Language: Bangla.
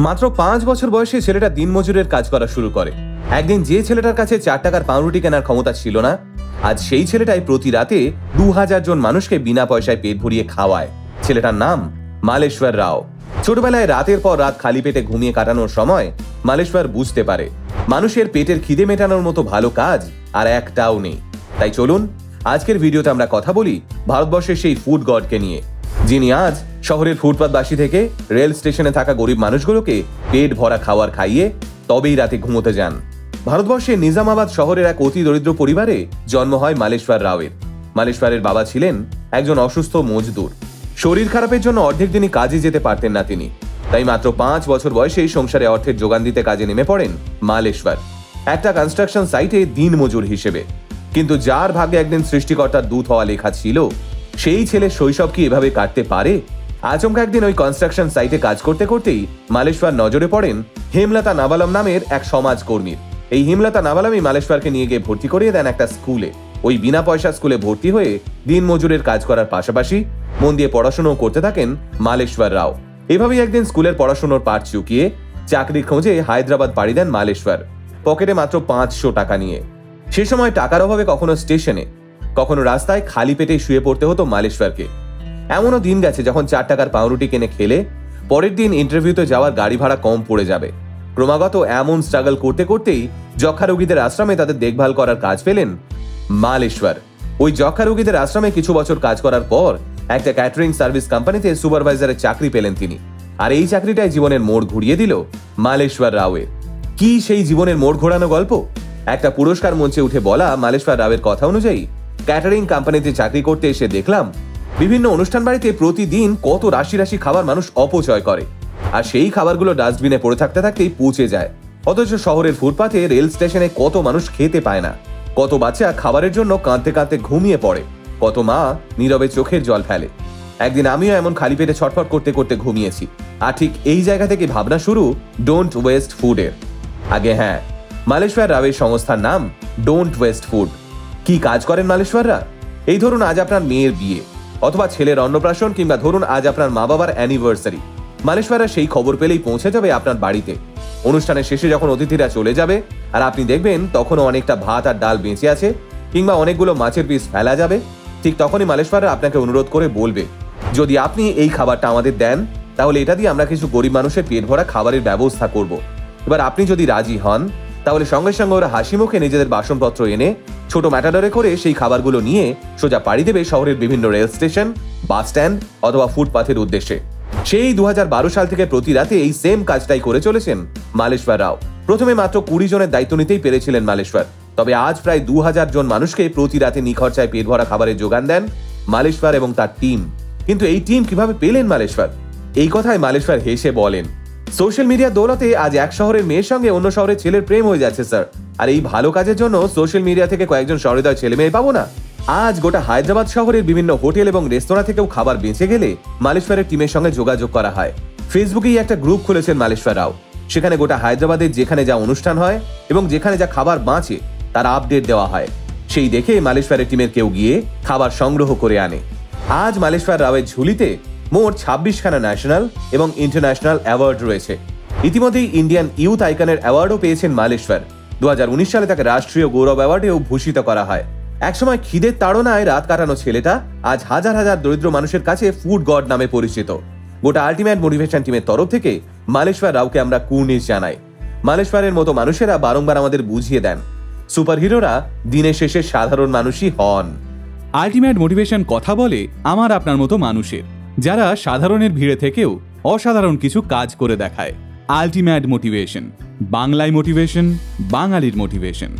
মাত্র 5 বছর বয়সে ছেলেটা দিনমজুরের কাজ করা শুরু করে। একদিন যে ছেলেটার কাছে 4 টাকার পাউরুটি কেনার ক্ষমতা ছিল না, আজ সেই ছেলেটাই প্রতি রাতে 2000 জন মানুষকে বিনা পয়সায় পেট ভরিয়ে খাওয়ায়। ছেলেটার নাম মালেশ্বর রাও। ছোটবেলায় রাতের পর রাত খালি পেটে ঘুমিয়ে কাটানোর সময় মালেশ্বর বুঝতে পারে মানুষের পেটের খিদে মেটানোর মতো ভালো কাজ আর একটাও নেই। তাই চলুন আজকের ভিডিওতে আমরা কথা বলি ভারতবর্ষের সেই ফুড গডকে নিয়ে, যিনি আজ শহরের ফুটপাতবাসী থেকে রেল স্টেশনে থাকা গরিব মানুষগুলোকে পেট ভরা খাবার খাইয়ে তবেই রাতে ঘুমোতে যান। ভারতবর্ষের নিজামাবাদ শহরের এক অতি দরিদ্র পরিবারে জন্ম হয় মালেশ্বর রাওয়ের। মালেশ্বরের বাবা ছিলেন একজন অসুস্থ মজদুর। শরীর খারাপের জন্য অর্ধেক দিনই কাজে যেতে পারতেন না তিনি। তাই মাত্র 5 বছর বয়সেই সংসারে অর্থের যোগান দিতে কাজে নেমে পড়েন মালেশ্বর, একটা কনস্ট্রাকশন সাইটে দিন মজুর হিসেবে। কিন্তু যার ভাগ্যে একদিন সৃষ্টিকর্তার দূত হওয়া লেখা ছিল, সেই ছেলে শৈশব কি এভাবে কাটতে পারে? আচমকা একদিন ওই কনস্ট্রাকশন সাইটে কাজ করতে করতেই মালেশ্বর নজরে পড়েন হেমলতা নাবালম নামের এক সমাজকর্মীর। এই হেমলতা নাবালমই মালেশ্বরকে নিয়ে গিয়ে ভর্তি করিয়ে দেন একটা স্কুলে। ওই বিনা পয়সা স্কুলে ভর্তি হয়ে দিন মজুরের কাজ করার পাশাপাশি মন দিয়ে পড়াশোনাও করতে থাকেন মালেশ্বর রাও। এভাবেই একদিন স্কুলের পড়াশোনার পাঠ চুকিয়ে চাকরির খোঁজে হায়দ্রাবাদ পাড়ি দেন মালেশ্বর, পকেটে মাত্র 500 টাকা নিয়ে। সে সময় টাকার অভাবে কখনো স্টেশনে, কখনো রাস্তায় খালি পেটে শুয়ে পড়তে হতো মালেশ্বরকে। এমনও দিন গেছে যখন 4 টাকার পাউরুটি কিনে খেলে পরের দিন ইন্টারভিউতে যাওয়ার গাড়ি ভাড়া কম পড়ে যাবে। ক্রমাগত এমন স্ট্রাগল করতে করতেই যক্ষা রোগীদের আশ্রমে তাদের দেখভাল করার কাজ পেলেন মালেশ্বর। ওই যক্ষা রোগীদের আশ্রমে কিছু বছর কাজ করার পর একটা ক্যাটারিং সার্ভিস কোম্পানিতে সুপারভাইজারের চাকরি পেলেন তিনি। আর এই চাকরিটাই জীবনের মোড় ঘুরিয়ে দিল মালেশ্বর রাওয়ের। কি সেই জীবনের মোড় ঘোরানো গল্প? একটা পুরস্কার মঞ্চে উঠে বলা মালেশ্বর রাওয়ের কথা অনুযায়ী, ক্যাটারিং কোম্পানিতে চাকরি করতে এসে দেখলাম বিভিন্ন অনুষ্ঠান বাড়িতে প্রতিদিন কত রাশি রাশি খাবার মানুষ অপচয় করে, আর সেই খাবারগুলো ডাস্টবিনে পড়ে থাকতে থাকতেই পচে যায়। অথচ শহরের ফুটপাতে, রেল স্টেশনে কত মানুষ খেতে পায় না, কত বাচ্চা খাবারের জন্য কাঁদতে কাঁদতে ঘুমিয়ে পড়ে, কত মা নীরবে চোখের জল ফেলে। একদিন আমিও এমন খালি পেটে ছটফট করতে করতে ঘুমিয়েছি। আর ঠিক এই জায়গা থেকে ভাবনা শুরু ডোন্ট ওয়েস্ট ফুডের। আগে হ্যাঁ, মালেশ্বর রাওয়ের সংস্থার নাম ডোন্ট ওয়েস্ট ফুড। কি কাজ করেন মালেশ্বররা? এই ধরুন আজ আপনার মেয়ের বিয়ে, অথবা ছেলের অন্নপ্রাশন, কিংবা ধরুন আজ আপনার মা বাবার অ্যানিভার্সারি, মালেশ্বররা সেই খবর পেলেই পৌঁছে যাবে আপনার বাড়িতে। অনুষ্ঠানের শেষে যখন অতিথিরা চলে যাবে আর আপনি দেখবেন তখনও অনেকটা ভাত আর ডাল বেঁচে আছে, কিংবা অনেকগুলো মাছের পিস ফেলা যাবে, ঠিক তখনই মালেশ্বররা আপনাকে অনুরোধ করে বলবে, যদি আপনি এই খাবারটা আমাদের দেন তাহলে এটা দিয়ে আমরা কিছু গরিব মানুষের পেট ভরা খাবারের ব্যবস্থা করব। এবার আপনি যদি রাজি হন তাহলে সঙ্গে সঙ্গে ওরা হাসি মুখে নিজেদের বাসনপত্র এনে ছোট ম্যাটাডরে করে সেই খাবারগুলো নিয়ে সোজা পাড়ি দেবে শহরের বিভিন্ন রেল স্টেশন, বাস স্ট্যান্ড অথবা ফুটপাথের উদ্দেশ্যে। সেই 2012 সাল থেকে প্রতি রাতে এই সেম কাজটাই করে চলেছেন মালেশ্বর রাও। প্রথমে মাত্র 20 জনের দায়িত্ব নিতেই পেরেছিলেন মালেশ্বর, তবে আজ প্রায় 2000 জন মানুষকে প্রতি রাতে নিখরচায় পেট ভরা খাবারের যোগান দেন মালেশ্বর এবং তার টিম। কিন্তু এই টিম কিভাবে পেলেন মালেশ্বর? এই কথায় মালেশ্বর হেসে বলেন, সোশ্যাল মিডিয়ার দৌলতে আজ এক শহরের মেয়ের সঙ্গে অন্য শহরের ছেলের প্রেম হয়ে যাচ্ছে স্যার। আর এই ভালো কাজের জন্য সোশ্যাল মিডিয়া থেকে কয়েকজন সহৃদয় ছেলে মেয়ে পাবো না? আজ গোটা হায়দ্রাবাদ শহরের বিভিন্ন হোটেল এবং রেস্তোরাঁ থেকেও খাবার বেঁচে গেলে মালেশ্বরের টিমের সঙ্গে যোগাযোগ করা হয়। ফেসবুকেই একটা গ্রুপ খুলেছেন মালেশ্বর রাও। সেখানে গোটা হায়দ্রাবাদের যেখানে যা অনুষ্ঠান হয় এবং যেখানে যা খাবার বাঁচে তার আপডেট দেওয়া হয়। সেই দেখে মালেশ্বরের টিমের কেউ গিয়ে খাবার সংগ্রহ করে আনে। আজ মালেশ্বর রাওয়ের ঝুলিতে মোট 26খানা ন্যাশনাল এবং ইন্টারন্যাশনাল অ্যাওয়ার্ড রয়েছে। ইতিমধ্যেই ইন্ডিয়ান ইউথ আইকনের অ্যাওয়ার্ডও পেয়েছেন মালেশ্বর। 2019 সালে তাকে রাষ্ট্রীয় গৌরব অ্যাওয়ার্ডেও ভূষিত করা হয়। একসময় খিদের তাড়নায় রাত কাটানো ছেলেটা আজ হাজার হাজার দরিদ্র মানুষের কাছে ফুড গড নামে পরিচিত। গোটা আলটিমেট মোটিভেশন টিমের তরফ থেকে মালেশ্বর রাওকে আমরা কুর্নিশ জানাই। মালেশ্বরের মতো মানুষেরা বারংবার আমাদের বুঝিয়ে দেন, সুপারহিরোরা দিনের শেষে সাধারণ মানুষই হন। আলটিমেট মোটিভেশন কথা বলে আমার আপনার মতো মানুষের, যারা সাধারণের ভিড়ে থেকেও অসাধারণ কিছু কাজ করে দেখায়। আলটিমেট মোটিভেশন, বাংলায় মোটিভেশন, বাঙালির মোটিভেশন।